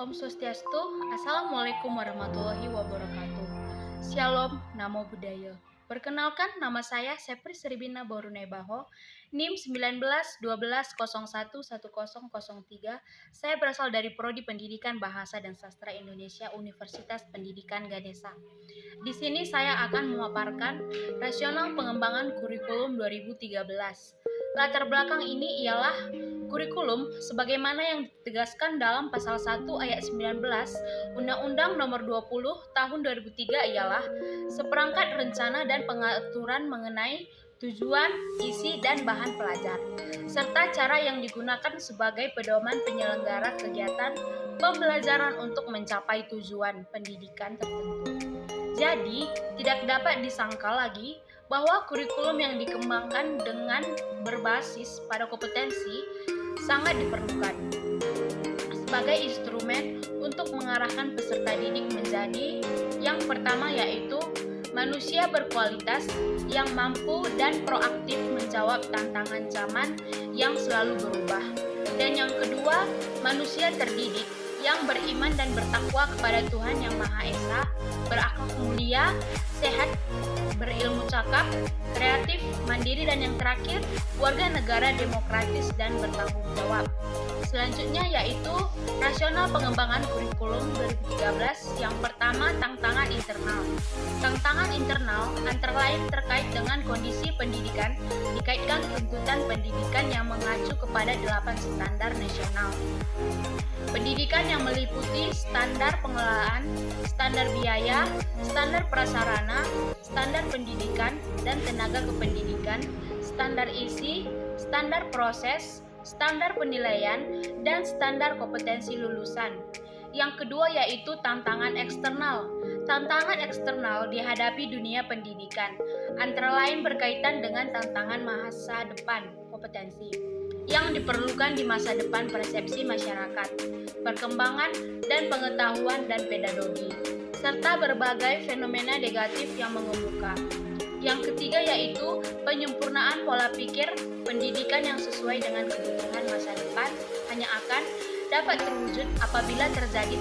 Om Swastiastu, Assalamualaikum warahmatullahi wabarakatuh. Shalom, Namo Buddhaya. Perkenalkan, nama saya Sepri Sribina Borunebaho, NIM 1912011003. Saya berasal dari Prodi Pendidikan Bahasa dan Sastra Indonesia Universitas Pendidikan Ganesha. Di sini saya akan memaparkan rasional pengembangan kurikulum 2013. Latar belakang ini ialah kurikulum sebagaimana yang ditegaskan dalam pasal 1 ayat 19 Undang-Undang Nomor 20 Tahun 2003 ialah seperangkat rencana dan pengaturan mengenai tujuan, isi, dan bahan pelajar, serta cara yang digunakan sebagai pedoman penyelenggara kegiatan pembelajaran untuk mencapai tujuan pendidikan tertentu. Jadi, tidak dapat disangkal lagi bahwa kurikulum yang dikembangkan dengan berbasis pada kompetensi sangat diperlukan sebagai instrumen untuk mengarahkan peserta didik menjadi yang pertama, yaitu manusia berkualitas yang mampu dan proaktif menjawab tantangan zaman yang selalu berubah, dan yang kedua, manusia terdidik yang beriman dan bertakwa kepada Tuhan Yang Maha Esa, berakhlak mulia, sehat, berilmu cakap, kreatif, mandiri, dan yang terakhir, warga negara demokratis dan bertanggung jawab. Selanjutnya yaitu rasional pengembangan kurikulum 2013. Yang pertama, tantangan internal. Tantangan internal antara lain terkait dengan kondisi pendidikan, dikaitkan tuntutan pendidikan yang mengacu kepada 8 standar nasional. Pendidikan yang meliputi standar pengelolaan, standar biaya, standar prasarana, standar pendidikan dan tenaga kependidikan, standar isi, standar proses, standar penilaian, dan standar kompetensi lulusan. Yang kedua yaitu tantangan eksternal. Tantangan eksternal dihadapi dunia pendidikan, antara lain berkaitan dengan tantangan masa depan kompetensi yang diperlukan di masa depan persepsi masyarakat, perkembangan dan pengetahuan dan pedagogi, serta berbagai fenomena negatif yang mengemuka. Yang ketiga yaitu penyempurnaan pola pikir pendidikan yang sesuai dengan kebutuhan masa depan hanya akan dapat terwujud apabila terjadi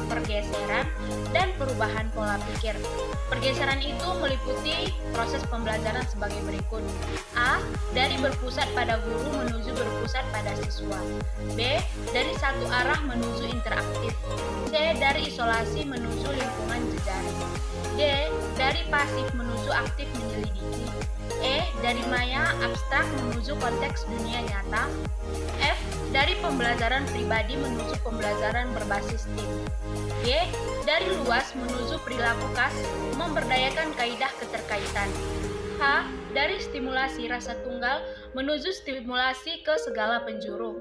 pergeseran dan perubahan pola pikir. Pergeseran itu meliputi proses pembelajaran sebagai berikut. A. Dari berpusat pada guru menuju berpusat pada siswa. B. Dari satu arah menuju interaktif. C. Dari isolasi menuju lingkungan jejaring. D. Dari pasif menuju aktif menyelidiki. E. Dari maya abstrak menuju konteks dunia nyata. F. Dari pembelajaran pribadi menuju pembelajaran berbasis tim. G. Dari luas menuju perilaku khas memberdayakan kaidah keterkaitan. H. Dari stimulasi rasa tunggal menuju stimulasi ke segala penjuru.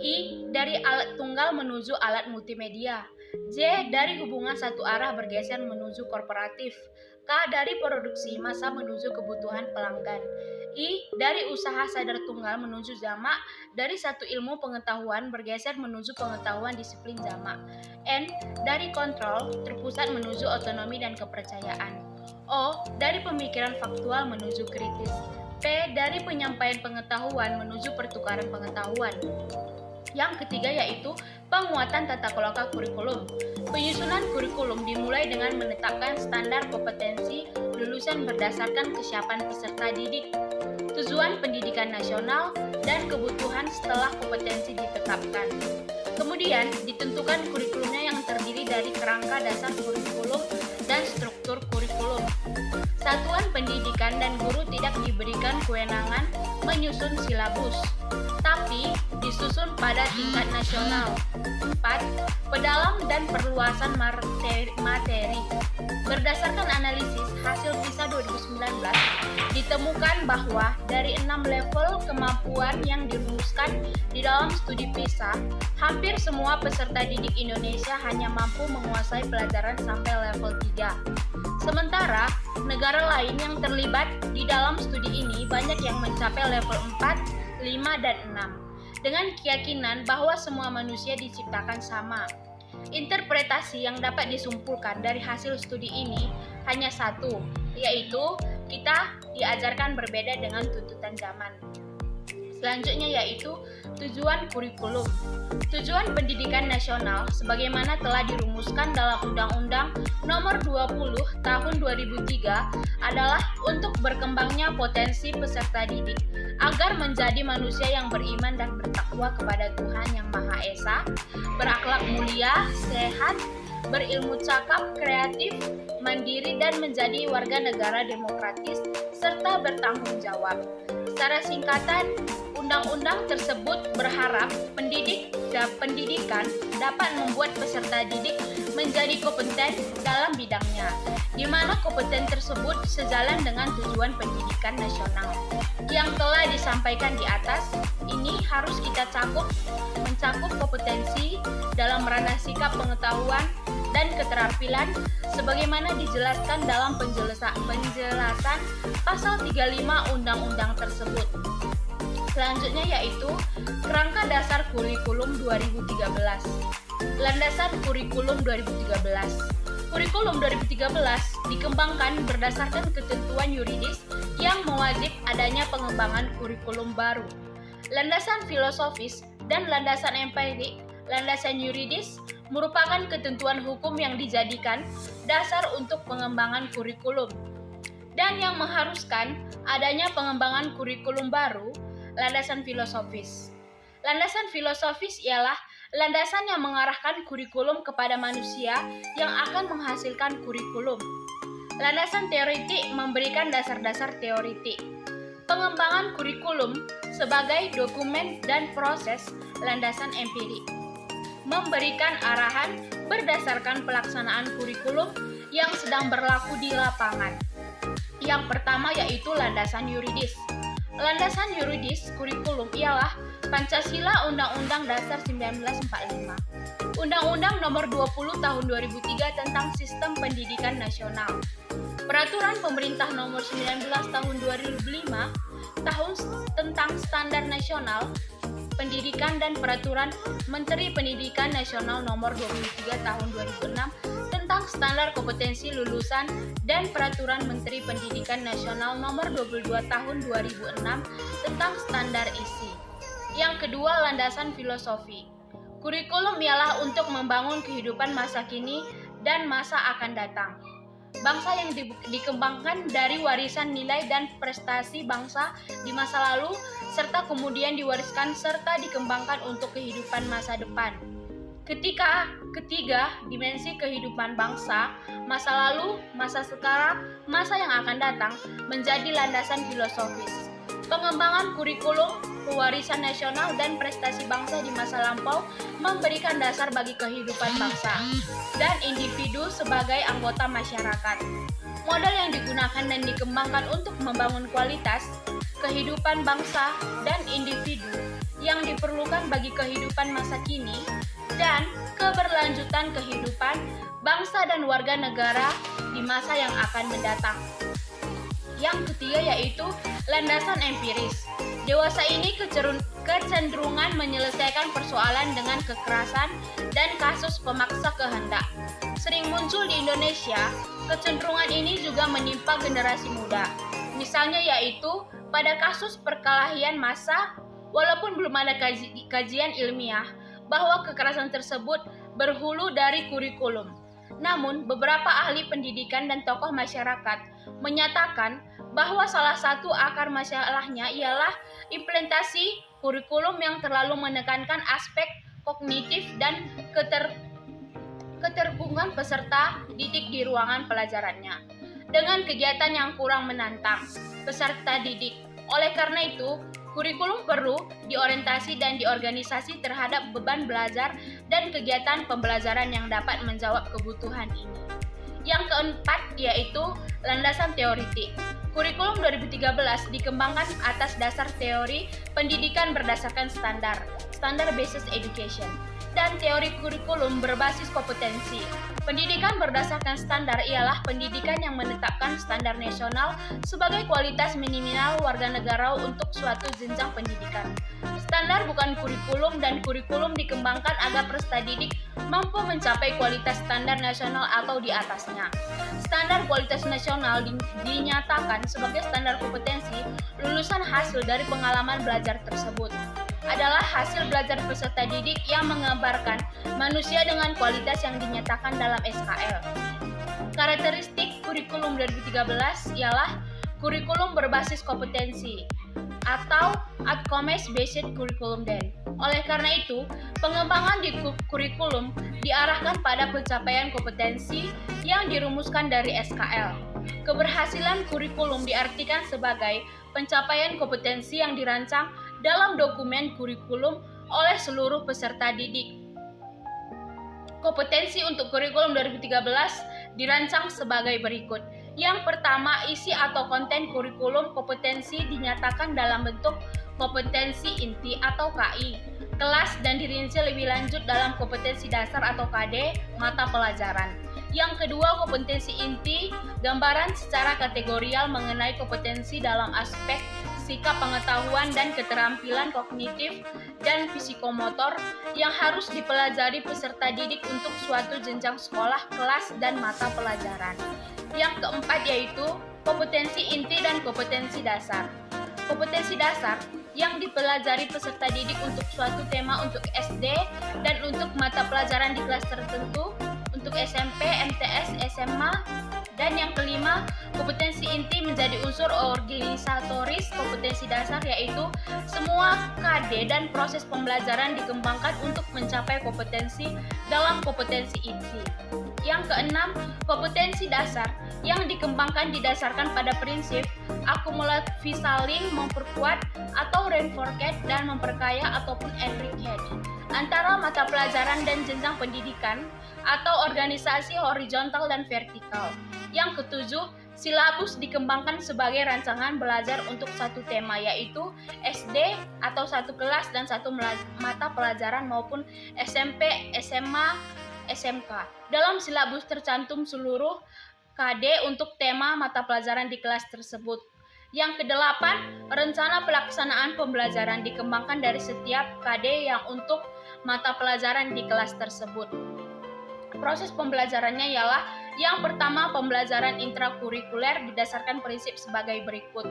I. Dari alat tunggal menuju alat multimedia. J. Dari hubungan satu arah bergeser menuju korporatif. K. Dari produksi massa menuju kebutuhan pelanggan. I. Dari usaha sadar tunggal menuju jamak, dari satu ilmu pengetahuan bergeser menuju pengetahuan disiplin jamak. N. Dari kontrol terpusat menuju otonomi dan kepercayaan. O. Dari pemikiran faktual menuju kritis. P. Dari penyampaian pengetahuan menuju pertukaran pengetahuan. Yang ketiga yaitu penguatan tata kelola kurikulum. Penyusunan kurikulum dimulai dengan menetapkan standar kompetensi lulusan berdasarkan kesiapan peserta didik, tujuan pendidikan nasional, dan kebutuhan setelah kompetensi ditetapkan. Kemudian ditentukan kurikulumnya yang terdiri dari kerangka dasar kurikulum dan struktur kurikulum. Satuan pendidikan dan guru tidak diberikan kewenangan menyusun silabus, tapi disusun pada tingkat nasional. 4. Pedalam dan perluasan materi. Berdasarkan analisis hasil PISA 2019, ditemukan bahwa dari 6 level kemampuan yang dirumuskan di dalam studi PISA, hampir semua peserta didik Indonesia hanya mampu menguasai pelajaran sampai level 3. Sementara, negara lain yang terlibat di dalam studi ini banyak yang mencapai level 4, 5, dan 6, dengan keyakinan bahwa semua manusia diciptakan sama. Interpretasi yang dapat disimpulkan dari hasil studi ini hanya satu, yaitu kita diajarkan berbeda dengan tuntutan zaman. Selanjutnya yaitu tujuan kurikulum. Tujuan pendidikan nasional sebagaimana telah dirumuskan dalam Undang-Undang Nomor 20 Tahun 2003 adalah untuk berkembangnya potensi peserta didik agar menjadi manusia yang beriman dan bertakwa kepada Tuhan Yang Maha Esa, berakhlak mulia, sehat, berilmu cakap, kreatif, mandiri, dan menjadi warga negara demokratis serta bertanggung jawab. Secara singkatan, undang-undang tersebut berharap pendidikan dapat membuat peserta didik menjadi kompeten dalam bidangnya, di mana kompeten tersebut sejalan dengan tujuan pendidikan nasional. Yang telah disampaikan di atas, ini harus kita mencakup kompetensi dalam ranah sikap pengetahuan dan keterampilan sebagaimana dijelaskan dalam penjelasan pasal 35 undang-undang tersebut. Selanjutnya yaitu Kerangka Dasar Kurikulum 2013. Landasan Kurikulum 2013. Kurikulum 2013 dikembangkan berdasarkan ketentuan yuridis yang mewajib adanya pengembangan kurikulum baru. Landasan filosofis dan landasan empirik, landasan yuridis merupakan ketentuan hukum yang dijadikan dasar untuk pengembangan kurikulum dan yang mengharuskan adanya pengembangan kurikulum baru. Landasan filosofis. Landasan filosofis ialah landasan yang mengarahkan kurikulum kepada manusia yang akan menghasilkan kurikulum. Landasan teoritik memberikan dasar-dasar teoritik. Pengembangan kurikulum sebagai dokumen dan proses. Landasan empirik memberikan arahan berdasarkan pelaksanaan kurikulum yang sedang berlaku di lapangan. Yang pertama yaitu landasan yuridis. Landasan yuridis kurikulum ialah Pancasila Undang-Undang Dasar 1945, Undang-Undang Nomor 20 Tahun 2003 tentang Sistem Pendidikan Nasional, Peraturan Pemerintah Nomor 19 Tahun 2005 tentang Standar Nasional Pendidikan dan Peraturan Menteri Pendidikan Nasional Nomor 23 Tahun 2006 tentang Standar Kompetensi Lulusan dan Peraturan Menteri Pendidikan Nasional Nomor 22 Tahun 2006 tentang Standar Isi. Yang kedua, landasan filosofi. Kurikulum ialah untuk membangun kehidupan masa kini dan masa akan datang. Bangsa yang dikembangkan dari warisan nilai dan prestasi bangsa di masa lalu serta kemudian diwariskan serta dikembangkan untuk kehidupan masa depan. Ketiga, dimensi kehidupan bangsa, masa lalu, masa sekarang, masa yang akan datang menjadi landasan filosofis. Pengembangan kurikulum, pewarisan nasional dan prestasi bangsa di masa lampau memberikan dasar bagi kehidupan bangsa dan individu sebagai anggota masyarakat. Modal yang digunakan dan dikembangkan untuk membangun kualitas kehidupan bangsa dan individu yang diperlukan bagi kehidupan masa kini dan keberlanjutan kehidupan bangsa dan warga negara di masa yang akan mendatang. Yang ketiga yaitu landasan empiris. Dewasa ini kecenderungan menyelesaikan persoalan dengan kekerasan dan kasus pemaksa kehendak. Sering muncul di Indonesia, kecenderungan ini juga menimpa generasi muda. Misalnya yaitu pada kasus perkelahian massa, walaupun belum ada kajian ilmiah bahwa kekerasan tersebut berhulu dari kurikulum. Namun, beberapa ahli pendidikan dan tokoh masyarakat menyatakan bahwa salah satu akar masalahnya ialah implementasi kurikulum yang terlalu menekankan aspek kognitif dan keterbukaan peserta didik di ruangan pelajarannya, dengan kegiatan yang kurang menantang peserta didik. Oleh karena itu, kurikulum perlu diorientasi dan diorganisasi terhadap beban belajar dan kegiatan pembelajaran yang dapat menjawab kebutuhan ini. Yang keempat yaitu landasan teoritik. Kurikulum 2013 dikembangkan atas dasar teori pendidikan berdasarkan standar Basis Education, dan teori kurikulum berbasis kompetensi. Pendidikan berdasarkan standar ialah pendidikan yang menetapkan standar nasional sebagai kualitas minimal warga negara untuk suatu jenjang pendidikan. Standar bukan kurikulum, dan kurikulum dikembangkan agar peserta didik mampu mencapai kualitas standar nasional atau di atasnya. Standar kualitas nasional nasional dinyatakan sebagai standar kompetensi lulusan hasil dari pengalaman belajar tersebut adalah hasil belajar peserta didik yang menggambarkan manusia dengan kualitas yang dinyatakan dalam SKL. Karakteristik kurikulum 2013 ialah kurikulum berbasis kompetensi atau outcomes-based curriculum dan. Oleh karena itu, pengembangan di kurikulum diarahkan pada pencapaian kompetensi yang dirumuskan dari SKL. Keberhasilan kurikulum diartikan sebagai pencapaian kompetensi yang dirancang dalam dokumen kurikulum oleh seluruh peserta didik. Kompetensi untuk kurikulum 2013 dirancang sebagai berikut. Yang pertama, isi atau konten kurikulum kompetensi dinyatakan dalam bentuk kompetensi inti atau KI, kelas dan dirinci lebih lanjut dalam kompetensi dasar atau KD, mata pelajaran. Yang kedua, kompetensi inti, gambaran secara kategorial mengenai kompetensi dalam aspek sikap pengetahuan dan keterampilan kognitif dan psikomotor yang harus dipelajari peserta didik untuk suatu jenjang sekolah, kelas, dan mata pelajaran. Yang keempat yaitu kompetensi inti dan kompetensi dasar. Kompetensi dasar yang dipelajari peserta didik untuk suatu tema untuk SD dan untuk mata pelajaran di kelas tertentu, untuk SMP, MTS, SMA. Dan yang kelima, kompetensi inti menjadi unsur organisatoris kompetensi dasar, yaitu semua KD dan proses pembelajaran dikembangkan untuk mencapai kompetensi dalam kompetensi inti. Yang keenam, kompetensi dasar yang dikembangkan didasarkan pada prinsip akumulatif saling memperkuat atau reinforcement dan memperkaya ataupun enriched antara mata pelajaran dan jenjang pendidikan atau organisasi horizontal dan vertikal. Yang ketujuh, silabus dikembangkan sebagai rancangan belajar untuk satu tema, yaitu SD atau satu kelas dan satu mata pelajaran maupun SMP, SMA, SMK. Dalam silabus tercantum seluruh KD untuk tema mata pelajaran di kelas tersebut. Yang kedelapan, rencana pelaksanaan pembelajaran dikembangkan dari setiap KD yang untuk mata pelajaran di kelas tersebut. Proses pembelajarannya ialah yang pertama, pembelajaran intrakurikuler didasarkan prinsip sebagai berikut.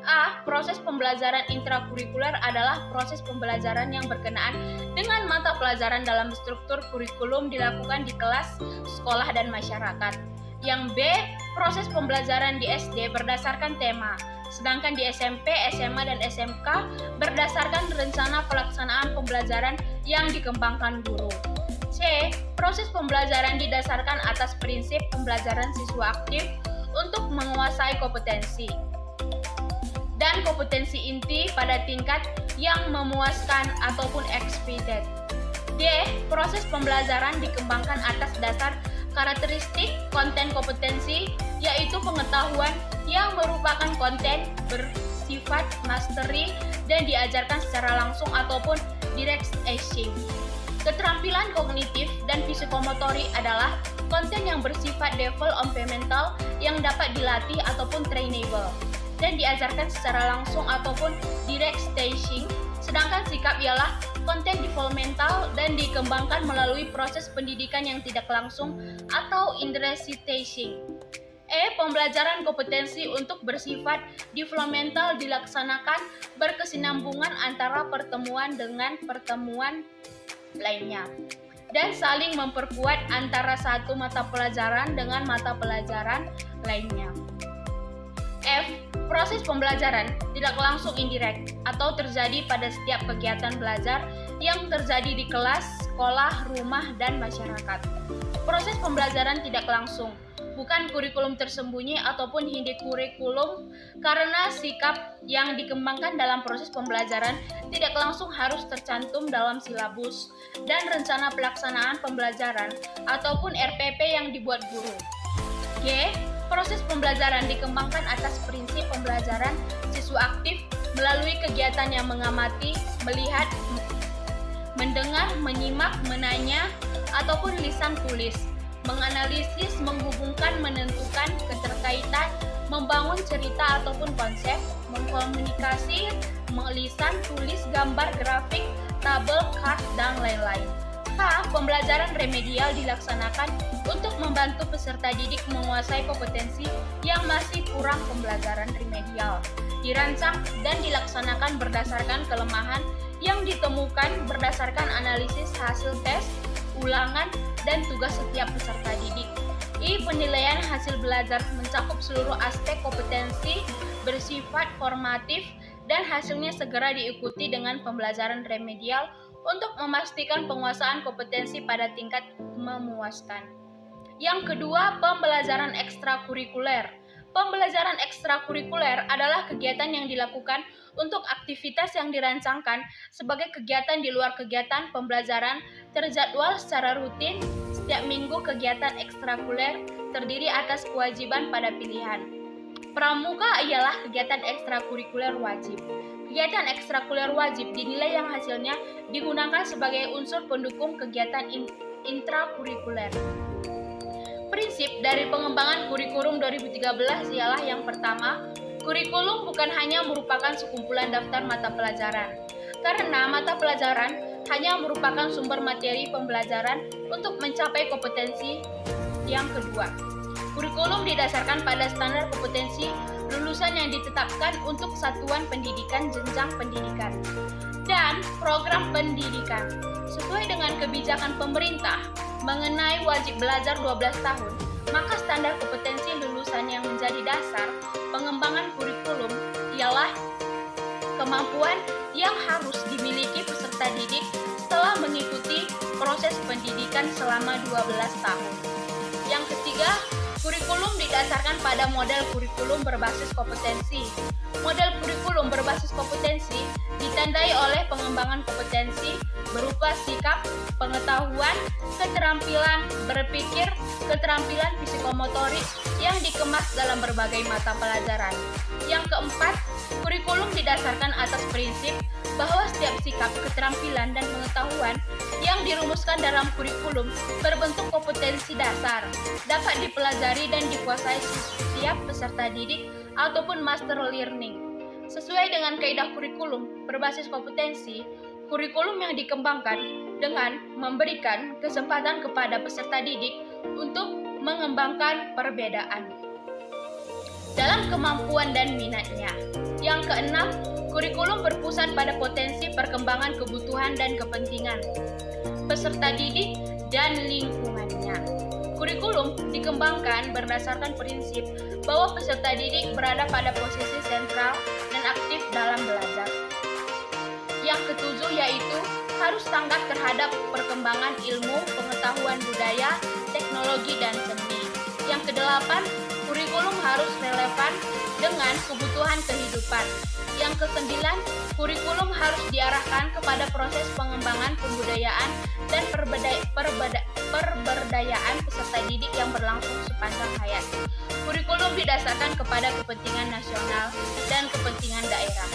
A. Proses pembelajaran intrakurikuler adalah proses pembelajaran yang berkenaan dengan mata pelajaran dalam struktur kurikulum dilakukan di kelas, sekolah, dan masyarakat. Yang B. Proses pembelajaran di SD berdasarkan tema, sedangkan di SMP, SMA, dan SMK berdasarkan rencana pelaksanaan pembelajaran yang dikembangkan guru. C. Proses pembelajaran didasarkan atas prinsip pembelajaran siswa aktif untuk menguasai kompetensi dan kompetensi inti pada tingkat yang memuaskan ataupun expected. D. Proses pembelajaran dikembangkan atas dasar karakteristik konten kompetensi, yaitu pengetahuan yang merupakan konten bersifat mastery dan diajarkan secara langsung ataupun direct teaching. Keterampilan kognitif dan psikomotorik adalah konten yang bersifat developmental yang dapat dilatih ataupun trainable dan diajarkan secara langsung ataupun direct teaching. Sedangkan sikap ialah konten developmental dan dikembangkan melalui proses pendidikan yang tidak langsung atau indirect teaching. E. Pembelajaran kompetensi untuk bersifat developmental dilaksanakan berkesinambungan antara pertemuan dengan pertemuan lainnya dan saling memperkuat antara satu mata pelajaran dengan mata pelajaran lainnya. F. Proses pembelajaran tidak langsung indirect atau terjadi pada setiap kegiatan belajar yang terjadi di kelas, sekolah, rumah, dan masyarakat. Proses pembelajaran tidak langsung bukan kurikulum tersembunyi ataupun hindi kurikulum, karena sikap yang dikembangkan dalam proses pembelajaran tidak langsung harus tercantum dalam silabus dan rencana pelaksanaan pembelajaran ataupun RPP yang dibuat guru. G. Proses pembelajaran dikembangkan atas prinsip pembelajaran siswa aktif melalui kegiatan yang mengamati, melihat, mendengar, menyimak, menanya, ataupun lisan tulis, menganalisis, menghubungkan, menentukan keterkaitan, membangun cerita ataupun konsep, mengkomunikasi, lisan, tulis, gambar, grafik, tabel, chart, dan lain-lain. Pembelajaran remedial dilaksanakan untuk membantu peserta didik menguasai kompetensi yang masih kurang. Pembelajaran remedial dirancang dan dilaksanakan berdasarkan kelemahan yang ditemukan berdasarkan analisis hasil tes, ulangan, dan tugas setiap peserta didik. Penilaian hasil belajar mencakup seluruh aspek kompetensi bersifat formatif dan hasilnya segera diikuti dengan pembelajaran remedial untuk memastikan penguasaan kompetensi pada tingkat memuaskan. Yang kedua, pembelajaran ekstrakurikuler. Pembelajaran ekstrakurikuler adalah kegiatan yang dilakukan untuk aktivitas yang dirancangkan sebagai kegiatan di luar kegiatan pembelajaran terjadwal secara rutin setiap minggu. Kegiatan ekstrakurikuler terdiri atas kewajiban pada pilihan. Pramuka ialah kegiatan ekstrakurikuler wajib. Kegiatan ekstrakurikuler wajib dinilai yang hasilnya digunakan sebagai unsur pendukung kegiatan intrakurikuler. Prinsip dari pengembangan kurikulum 2013 ialah yang pertama, kurikulum bukan hanya merupakan sekumpulan daftar mata pelajaran, karena mata pelajaran hanya merupakan sumber materi pembelajaran untuk mencapai kompetensi. Yang kedua, kurikulum didasarkan pada standar kompetensi lulusan yang ditetapkan untuk satuan pendidikan, jenjang pendidikan, dan program pendidikan. Sesuai dengan kebijakan pemerintah mengenai wajib belajar 12 tahun, maka standar kompetensi lulusan yang menjadi dasar pengembangan kurikulum ialah kemampuan yang harus dimiliki peserta didik setelah mengikuti proses pendidikan selama 12 tahun. Yang ketiga, kurikulum didasarkan pada model kurikulum berbasis kompetensi. Model kurikulum berbasis kompetensi ditandai oleh pengembangan kompetensi berupa sikap, pengetahuan, keterampilan berpikir, keterampilan psikomotorik yang dikemas dalam berbagai mata pelajaran. Yang keempat, kurikulum didasarkan atas prinsip bahwa setiap sikap, keterampilan, dan pengetahuan yang dirumuskan dalam kurikulum berbentuk kompetensi dasar, dapat dipelajari dan dikuasai setiap peserta didik ataupun master learning. Sesuai dengan kaidah kurikulum berbasis kompetensi, kurikulum yang dikembangkan dengan memberikan kesempatan kepada peserta didik untuk mengembangkan perbedaan dalam kemampuan dan minatnya. Yang keenam, kurikulum berpusat pada potensi perkembangan kebutuhan dan kepentingan peserta didik dan lingkungannya. Kurikulum dikembangkan berdasarkan prinsip bahwa peserta didik berada pada posisi sentral dan aktif dalam belajar. Yang ketujuh yaitu harus tanggap terhadap perkembangan ilmu, pengetahuan budaya, teknologi, dan seni. Yang kedelapan, kurikulum harus relevan dengan kebutuhan kehidupan. Yang kesembilan, kurikulum harus diarahkan kepada proses pengembangan kebudayaan dan perberdayaan peserta didik yang berlangsung sepanjang hayat. Kurikulum didasarkan kepada kepentingan nasional dan kepentingan daerah.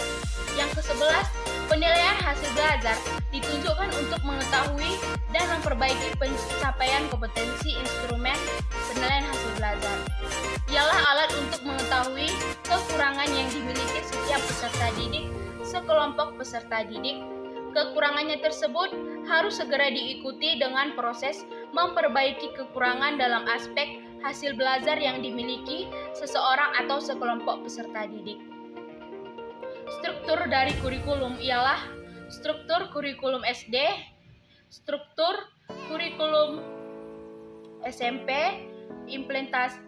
Yang ke-11, penilaian hasil belajar ditunjukkan untuk mengetahui dan memperbaiki pencapaian kompetensi. Instrumen penilaian hasil belajar ialah alat untuk mengetahui kekurangan yang dimiliki setiap peserta didik, sekelompok peserta didik. Kekurangannya tersebut harus segera diikuti dengan proses memperbaiki kekurangan dalam aspek hasil belajar yang dimiliki seseorang atau sekelompok peserta didik. Struktur dari kurikulum ialah struktur kurikulum SD, struktur kurikulum SMP, implementasi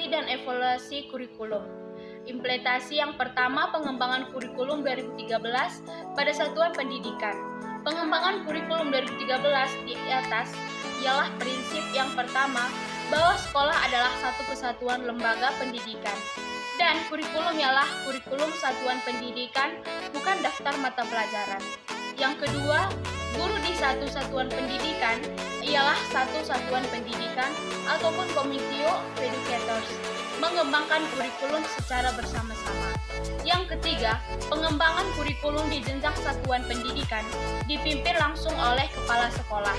dan evaluasi kurikulum. Implementasi yang pertama, pengembangan kurikulum 2013 pada satuan pendidikan. Pengembangan kurikulum 2013 di atas ialah prinsip yang pertama bahwa sekolah adalah satu kesatuan lembaga pendidikan dan kurikulum ialah kurikulum satuan pendidikan, bukan daftar mata pelajaran. Yang kedua, guru di satu satuan pendidikan ialah satu satuan pendidikan ataupun community educators mengembangkan kurikulum secara bersama-sama. Yang ketiga, pengembangan kurikulum di jenjang satuan pendidikan dipimpin langsung oleh kepala sekolah.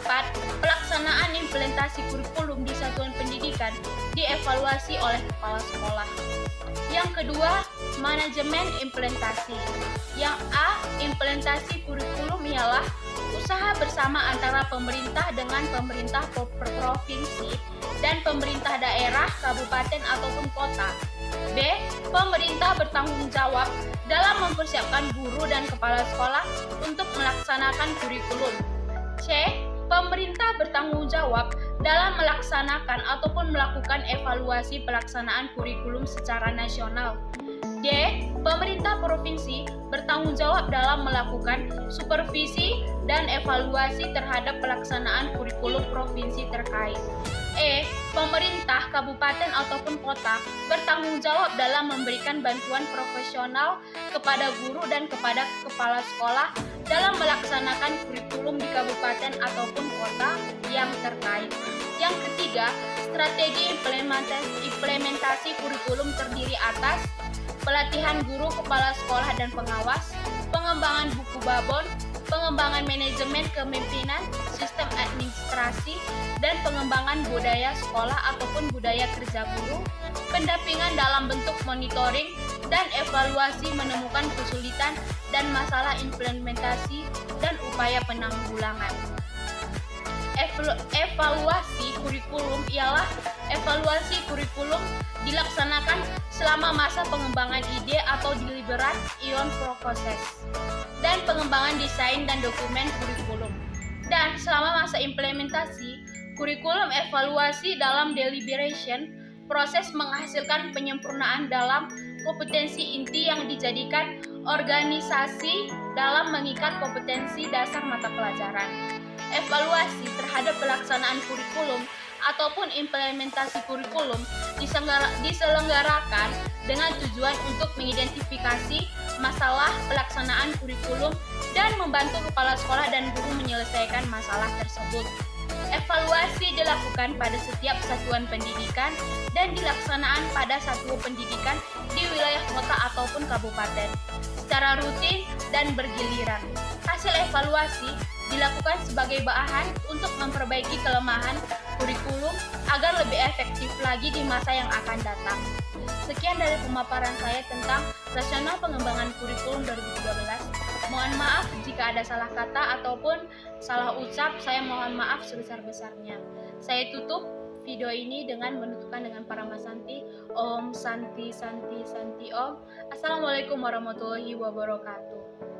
4. Pelaksanaan pelaksanaan implementasi kurikulum di satuan pendidikan dievaluasi oleh kepala sekolah. Yang kedua, manajemen implementasi. Yang A, implementasi kurikulum ialah usaha bersama antara pemerintah dengan pemerintah provinsi dan pemerintah daerah, kabupaten ataupun kota. B, pemerintah bertanggung jawab dalam mempersiapkan guru dan kepala sekolah untuk melaksanakan kurikulum. C, pemerintah bertanggung jawab dalam melaksanakan ataupun melakukan evaluasi pelaksanaan kurikulum secara nasional. D, pemerintah provinsi bertanggung jawab dalam melakukan supervisi dan evaluasi terhadap pelaksanaan kurikulum provinsi terkait. E, pemerintah kabupaten ataupun kota bertanggung jawab dalam memberikan bantuan profesional kepada guru dan kepada kepala sekolah dalam melaksanakan kurikulum di kabupaten ataupun kota yang terkait. Yang ketiga, strategi implementasi kurikulum terdiri atas pelatihan guru, kepala sekolah dan pengawas, pengembangan buku babon, pengembangan manajemen kepemimpinan, sistem administrasi, dan pengembangan budaya sekolah ataupun budaya kerja guru, pendampingan dalam bentuk monitoring, dan evaluasi menemukan kesulitan dan masalah implementasi dan upaya penanggulangan. Evaluasi kurikulum ialah evaluasi kurikulum dilaksanakan selama masa pengembangan ide atau deliberate proses dan pengembangan desain dan dokumen kurikulum. Dan selama masa implementasi, kurikulum evaluasi dalam deliberation, proses menghasilkan penyempurnaan dalam kompetensi inti yang dijadikan organisasi dalam mengikat kompetensi dasar mata pelajaran. Evaluasi terhadap pelaksanaan kurikulum ataupun implementasi kurikulum diselenggarakan dengan tujuan untuk mengidentifikasi masalah pelaksanaan kurikulum dan membantu kepala sekolah dan guru menyelesaikan masalah tersebut. Evaluasi dilakukan pada setiap satuan pendidikan dan dilaksanaan pada satuan pendidikan di wilayah kota ataupun kabupaten secara rutin dan bergiliran. Hasil evaluasi dilakukan sebagai bahan untuk memperbaiki kelemahan kurikulum agar lebih efektif lagi di masa yang akan datang. Sekian dari pemaparan saya tentang Rasional Pengembangan Kurikulum 2012. Mohon maaf jika ada salah kata ataupun salah ucap, saya mohon maaf sebesar-besarnya. Saya tutup video ini dengan menutupkan dengan Paramasanti. Om Santi Santi Santi Om. Assalamualaikum warahmatullahi wabarakatuh.